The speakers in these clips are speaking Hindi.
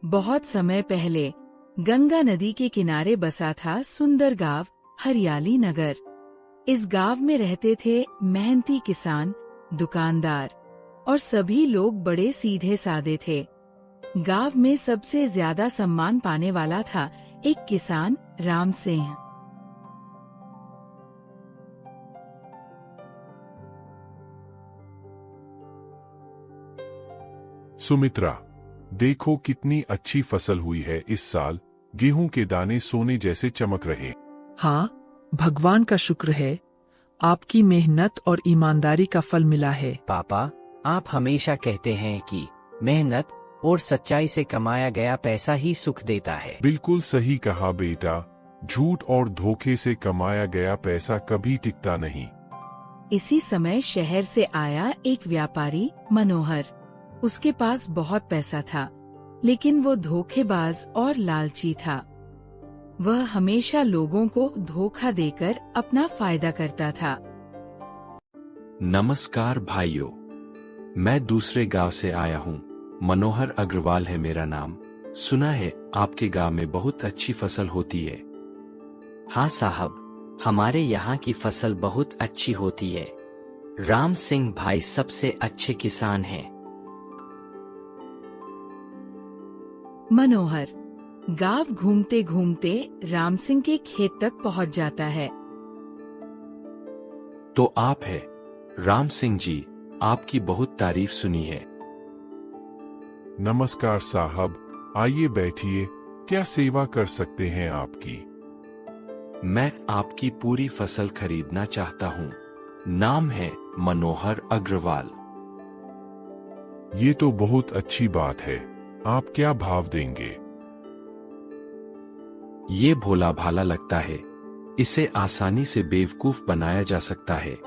बहुत समय पहले गंगा नदी के किनारे बसा था सुंदर गांव हरियाली नगर। इस गांव में रहते थे मेहनती किसान, दुकानदार और सभी लोग बड़े सीधे साधे थे। गांव में सबसे ज्यादा सम्मान पाने वाला था एक किसान राम सिंह। सुमित्रा, देखो कितनी अच्छी फसल हुई है इस साल। गेहूं के दाने सोने जैसे चमक रहे। हाँ, भगवान का शुक्र है। आपकी मेहनत और ईमानदारी का फल मिला है। पापा, आप हमेशा कहते हैं कि मेहनत और सच्चाई से कमाया गया पैसा ही सुख देता है। बिल्कुल सही कहा बेटा। झूठ और धोखे से कमाया गया पैसा कभी टिकता नहीं। इसी समय शहर से आया एक व्यापारी मनोहर। उसके पास बहुत पैसा था, लेकिन वो धोखेबाज और लालची था। वह हमेशा लोगों को धोखा देकर अपना फायदा करता था। नमस्कार भाइयों, मैं दूसरे गांव से आया हूं। मनोहर अग्रवाल है मेरा नाम। सुना है आपके गांव में बहुत अच्छी फसल होती है। हाँ साहब, हमारे यहाँ की फसल बहुत अच्छी होती है। राम सिंह भाई सबसे अच्छे किसान हैं। मनोहर गांव घूमते घूमते राम सिंह के खेत तक पहुंच जाता है। तो आप है राम सिंह जी, आपकी बहुत तारीफ सुनी है। नमस्कार साहब, आइए बैठिए। क्या सेवा कर सकते हैं आपकी? मैं आपकी पूरी फसल खरीदना चाहता हूँ। नाम है मनोहर अग्रवाल। ये तो बहुत अच्छी बात है। आप क्या भाव देंगे? ये भोला भाला लगता है। इसे आसानी से बेवकूफ बनाया जा सकता है।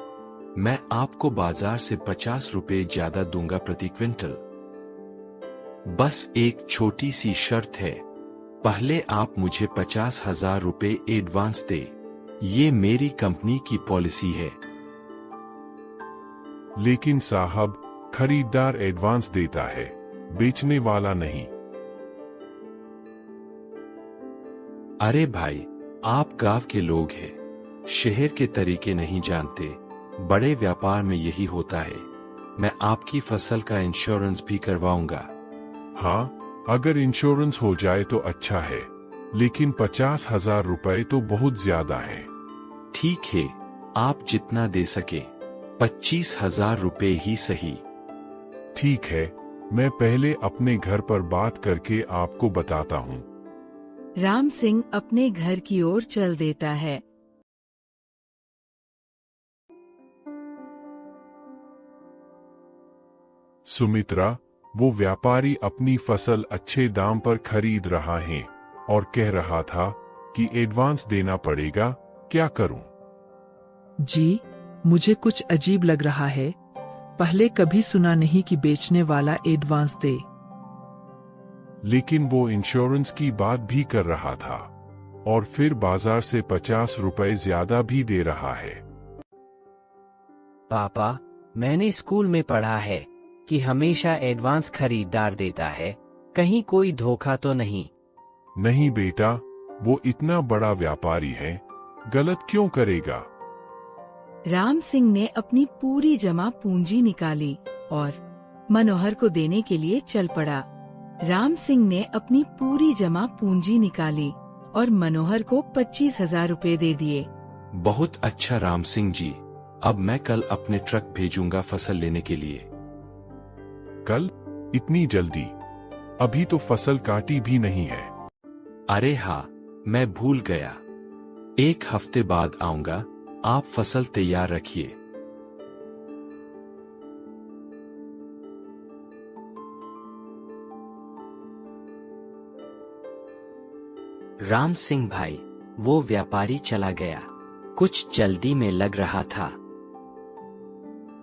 मैं आपको बाजार से 50 रुपए ज्यादा दूंगा प्रति क्विंटल। बस एक छोटी सी शर्त है। पहले आप मुझे 50,000 रुपए एडवांस दे। ये मेरी कंपनी की पॉलिसी है। लेकिन साहब, खरीदार एडवांस देता है, बेचने वाला नहीं। अरे भाई, आप गांव के लोग हैं, शहर के तरीके नहीं जानते। बड़े व्यापार में यही होता है। मैं आपकी फसल का इंश्योरेंस भी करवाऊंगा। हाँ, अगर इंश्योरेंस हो जाए तो अच्छा है, लेकिन 50,000 रुपए तो बहुत ज्यादा है। ठीक है, आप जितना दे सके। 25,000 रुपए ही सही। ठीक है, मैं पहले अपने घर पर बात करके आपको बताता हूँ। राम सिंह अपने घर की ओर चल देता है। सुमित्रा, वो व्यापारी अपनी फसल अच्छे दाम पर खरीद रहा है और कह रहा था कि एडवांस देना पड़ेगा। क्या करूं? जी, मुझे कुछ अजीब लग रहा है। पहले कभी सुना नहीं कि बेचने वाला एडवांस दे। लेकिन वो इंश्योरेंस की बात भी कर रहा था और फिर बाजार से 50 रुपए ज्यादा भी दे रहा है। पापा, मैंने स्कूल में पढ़ा है कि हमेशा एडवांस खरीदार देता है। कहीं कोई धोखा तो नहीं? नहीं बेटा, वो इतना बड़ा व्यापारी है, गलत क्यों करेगा? राम सिंह ने अपनी पूरी जमा पूंजी निकाली और मनोहर को देने के लिए चल पड़ा। राम सिंह ने अपनी पूरी जमा पूंजी निकाली और मनोहर को 25,000 रुपए दे दिए। बहुत अच्छा राम सिंह जी, अब मैं कल अपने ट्रक भेजूंगा फसल लेने के लिए। कल? इतनी जल्दी? अभी तो फसल काटी भी नहीं है। अरे हाँ, मैं भूल गया। 1 हफ्ते बाद आऊंगा। आप फसल तैयार रखिए। राम सिंह भाई, वो व्यापारी चला गया। कुछ जल्दी में लग रहा था।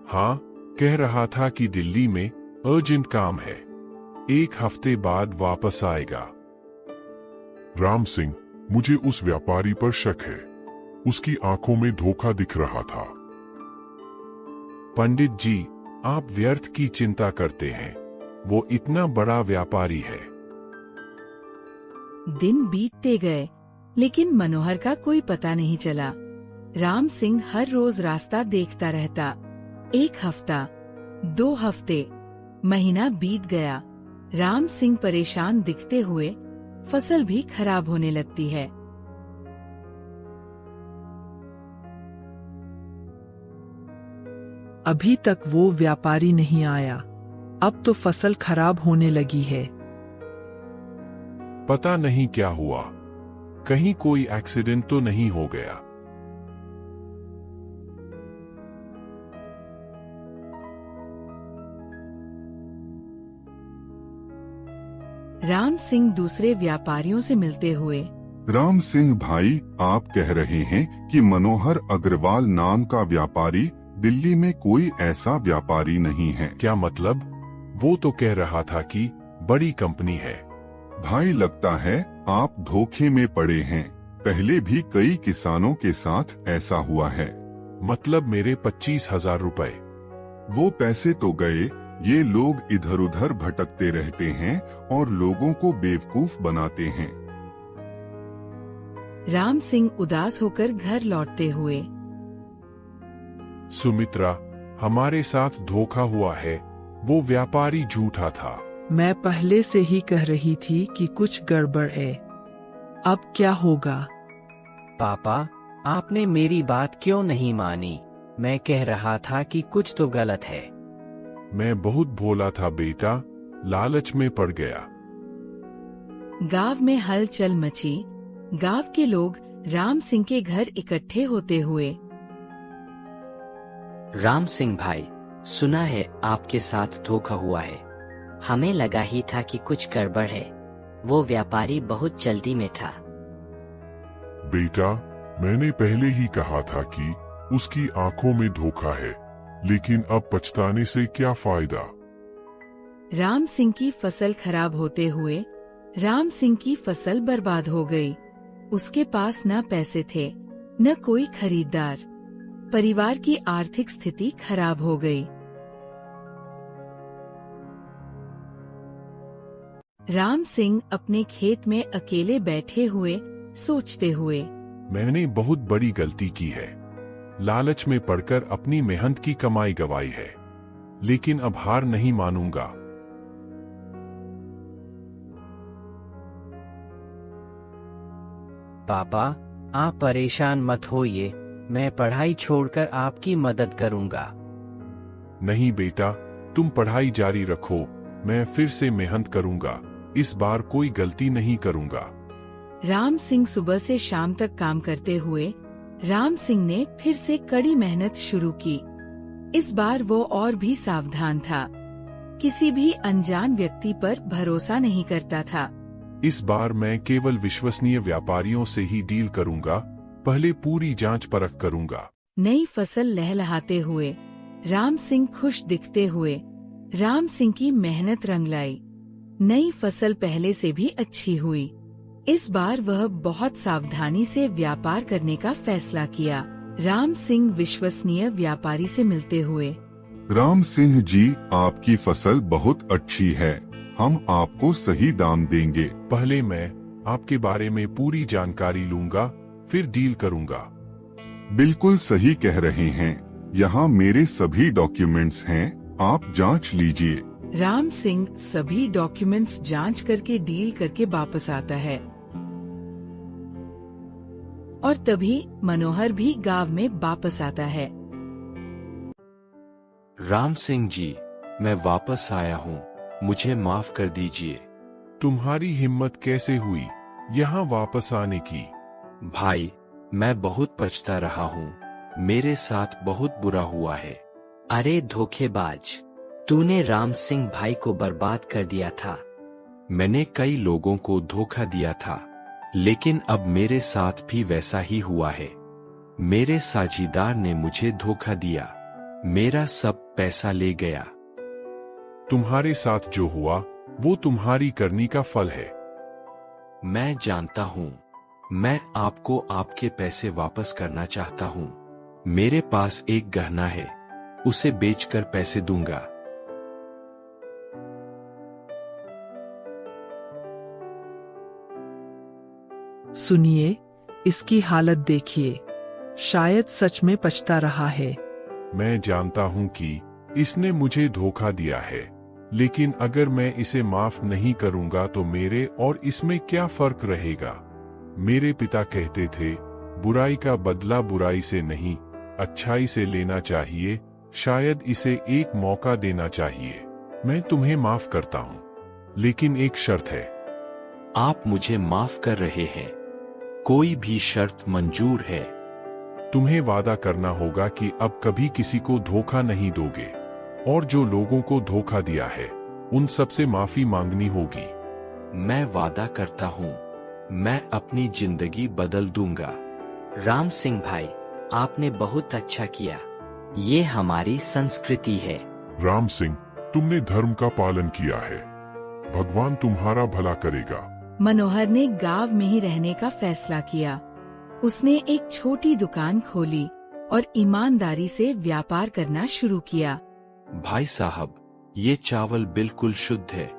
हाँ, कह रहा था कि दिल्ली में अर्जेंट काम है, 1 हफ्ते बाद वापस आएगा। राम सिंह, मुझे उस व्यापारी पर शक है। उसकी आंखों में धोखा दिख रहा था। पंडित जी, आप व्यर्थ की चिंता करते हैं। वो इतना बड़ा व्यापारी है। दिन बीतते गए, लेकिन मनोहर का कोई पता नहीं चला। राम सिंह हर रोज रास्ता देखता रहता। 1 हफ्ता, 2 हफ्ते, महीना बीत गया। राम सिंह परेशान दिखते हुए फसल भी खराब होने लगती है। अभी तक वो व्यापारी नहीं आया। अब तो फसल खराब होने लगी है। पता नहीं क्या हुआ, कहीं कोई एक्सीडेंट तो नहीं हो गया। राम सिंह दूसरे व्यापारियों से मिलते हुए, राम सिंह भाई, आप कह रहे हैं कि मनोहर अग्रवाल नाम का व्यापारी दिल्ली में कोई ऐसा व्यापारी नहीं है। क्या मतलब? वो तो कह रहा था कि बड़ी कंपनी है। भाई, लगता है आप धोखे में पड़े हैं। पहले भी कई किसानों के साथ ऐसा हुआ है। मतलब मेरे 25,000 रुपए? वो पैसे तो गए, ये लोग इधर उधर भटकते रहते हैं और लोगों को बेवकूफ बनाते हैं। राम सिंह उदास होकर घर लौटते हुए, सुमित्रा, हमारे साथ धोखा हुआ है। वो व्यापारी झूठा था। मैं पहले से ही कह रही थी कि कुछ गड़बड़ है। अब क्या होगा? पापा, आपने मेरी बात क्यों नहीं मानी? मैं कह रहा था कि कुछ तो गलत है। मैं बहुत भोला था बेटा, लालच में पड़ गया। गांव में हलचल मची। गांव के लोग राम सिंह के घर इकट्ठे होते हुए, राम सिंह भाई, सुना है आपके साथ धोखा हुआ है। हमें लगा ही था कि कुछ गड़बड़ है। वो व्यापारी बहुत जल्दी में था। बेटा, मैंने पहले ही कहा था कि उसकी आंखों में धोखा है, लेकिन अब पछताने से क्या फायदा। राम सिंह की फसल खराब होते हुए राम सिंह की फसल बर्बाद हो गई। उसके पास न पैसे थे, न कोई खरीदार। परिवार की आर्थिक स्थिति खराब हो गई। राम सिंह अपने खेत में अकेले बैठे हुए सोचते हुए, मैंने बहुत बड़ी गलती की है। लालच में पड़कर अपनी मेहनत की कमाई गंवाई है, लेकिन अब हार नहीं मानूंगा। पापा, आप परेशान मत होइए। मैं पढ़ाई छोड़कर आपकी मदद करूंगा। नहीं बेटा, तुम पढ़ाई जारी रखो। मैं फिर से मेहनत करूंगा। इस बार कोई गलती नहीं करूंगा। राम सिंह सुबह से शाम तक काम करते हुए राम सिंह ने फिर से कड़ी मेहनत शुरू की। इस बार वो और भी सावधान था। किसी भी अनजान व्यक्ति पर भरोसा नहीं करता था। इस बार मैं केवल विश्वसनीय व्यापारियों से ही डील करूंगा। पहले पूरी जांच परख करूंगा। नई फसल लहलहाते हुए राम सिंह खुश दिखते हुए राम सिंह की मेहनत रंग लाई। नई फसल पहले से भी अच्छी हुई। इस बार वह बहुत सावधानी से व्यापार करने का फैसला किया। राम सिंह विश्वसनीय व्यापारी से मिलते हुए, राम सिंह जी, आपकी फसल बहुत अच्छी है। हम आपको सही दाम देंगे। पहले मैं आपके बारे में पूरी जानकारी लूंगा, फिर डील करूंगा। बिल्कुल सही कह रहे हैं। यहाँ मेरे सभी डॉक्यूमेंट्स हैं, आप जांच लीजिए। राम सिंह सभी डॉक्यूमेंट्स जांच करके डील करके वापस आता है। और तभी मनोहर भी गांव में वापस आता है। राम सिंह जी, मैं वापस आया हूँ। मुझे माफ कर दीजिए। तुम्हारी हिम्मत कैसे हुई यहाँ वापस आने की? भाई, मैं बहुत पछता रहा हूँ। मेरे साथ बहुत बुरा हुआ है। अरे धोखेबाज, तूने राम सिंह भाई को बर्बाद कर दिया था। मैंने कई लोगों को धोखा दिया था, लेकिन अब मेरे साथ भी वैसा ही हुआ है। मेरे साझीदार ने मुझे धोखा दिया, मेरा सब पैसा ले गया। तुम्हारे साथ जो हुआ वो तुम्हारी करनी का फल है। मैं जानता हूँ। मैं आपको आपके पैसे वापस करना चाहता हूँ। मेरे पास एक गहना है, उसे बेचकर पैसे दूंगा। सुनिए, इसकी हालत देखिए। शायद सच में पछता रहा है। मैं जानता हूं कि इसने मुझे धोखा दिया है, लेकिन अगर मैं इसे माफ नहीं करूंगा तो मेरे और इसमें क्या फर्क रहेगा। मेरे पिता कहते थे, बुराई का बदला बुराई से नहीं, अच्छाई से लेना चाहिए। शायद इसे एक मौका देना चाहिए। मैं तुम्हें माफ करता हूं, लेकिन एक शर्त है। आप मुझे माफ कर रहे हैं, कोई भी शर्त मंजूर है। तुम्हें वादा करना होगा कि अब कभी किसी को धोखा नहीं दोगे, और जो लोगों को धोखा दिया है उन सबसे माफी मांगनी होगी। मैं वादा करता हूँ, मैं अपनी जिंदगी बदल दूंगा। राम सिंह भाई, आपने बहुत अच्छा किया। ये हमारी संस्कृति है। राम सिंह, तुमने धर्म का पालन किया है। भगवान तुम्हारा भला करेगा। मनोहर ने गांव में ही रहने का फैसला किया। उसने एक छोटी दुकान खोली और ईमानदारी से व्यापार करना शुरू किया। भाई साहब, ये चावल बिल्कुल शुद्ध है।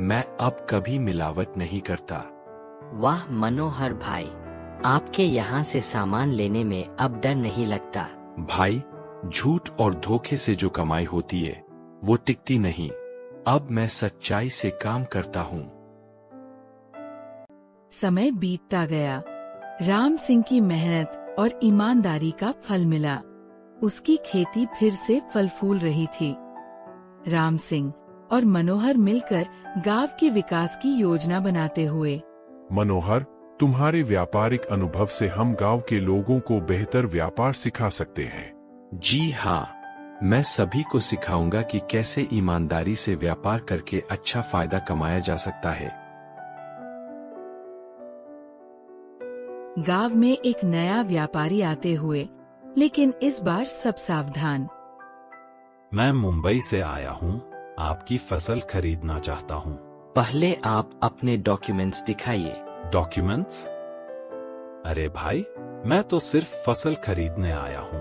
मैं अब कभी मिलावट नहीं करता। वाह मनोहर भाई, आपके यहाँ से सामान लेने में अब डर नहीं लगता। भाई, झूठ और धोखे से जो कमाई होती है वो टिकती नहीं। अब मैं सच्चाई से काम करता हूँ। समय बीतता गया। राम सिंह की मेहनत और ईमानदारी का फल मिला। उसकी खेती फिर से फल फूल रही थी। राम सिंह और मनोहर मिलकर गांव के विकास की योजना बनाते हुए। मनोहर, तुम्हारे व्यापारिक अनुभव से हम गांव के लोगों को बेहतर व्यापार सिखा सकते हैं। जी हाँ, मैं सभी को सिखाऊंगा कि कैसे ईमानदारी से व्यापार करके अच्छा फायदा कमाया जा सकता है। गांव में एक नया व्यापारी आते हुए, लेकिन इस बार सब सावधान। मैं मुंबई से आया हूँ, आपकी फसल खरीदना चाहता हूँ। पहले आप अपने डॉक्यूमेंट्स दिखाइए। डॉक्यूमेंट्स? अरे भाई, मैं तो सिर्फ फसल खरीदने आया हूँ।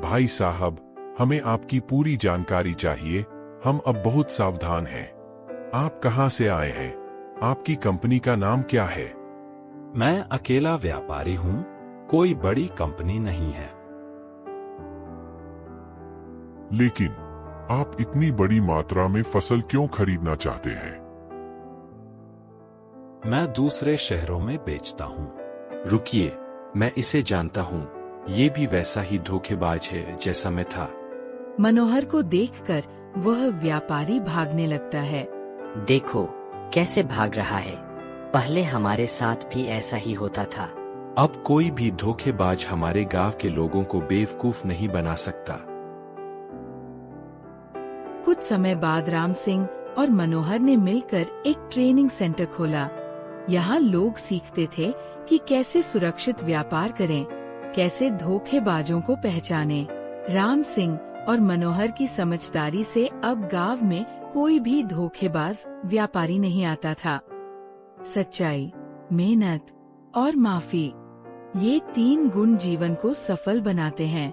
भाई साहब, हमें आपकी पूरी जानकारी चाहिए। हम अब बहुत सावधान हैं। आप कहां से आए हैं? आपकी कंपनी का नाम क्या है? मैं अकेला व्यापारी हूँ, कोई बड़ी कंपनी नहीं है। लेकिन आप इतनी बड़ी मात्रा में फसल क्यों खरीदना चाहते हैं? मैं दूसरे शहरों में बेचता हूँ। रुकिए, मैं इसे जानता हूँ। ये भी वैसा ही धोखेबाज है जैसा मैं था। मनोहर को देखकर वह व्यापारी भागने लगता है। देखो कैसे भाग रहा है। पहले हमारे साथ भी ऐसा ही होता था। अब कोई भी धोखेबाज हमारे गांव के लोगों को बेवकूफ नहीं बना सकता। कुछ समय बाद राम सिंह और मनोहर ने मिलकर एक ट्रेनिंग सेंटर खोला। यहाँ लोग सीखते थे कि कैसे सुरक्षित व्यापार करें, कैसे धोखेबाजों को पहचानें। राम सिंह और मनोहर की समझदारी से अब गांव में कोई भी धोखेबाज व्यापारी नहीं आता था। सच्चाई, मेहनत और माफी, ये 3 गुण जीवन को सफल बनाते हैं।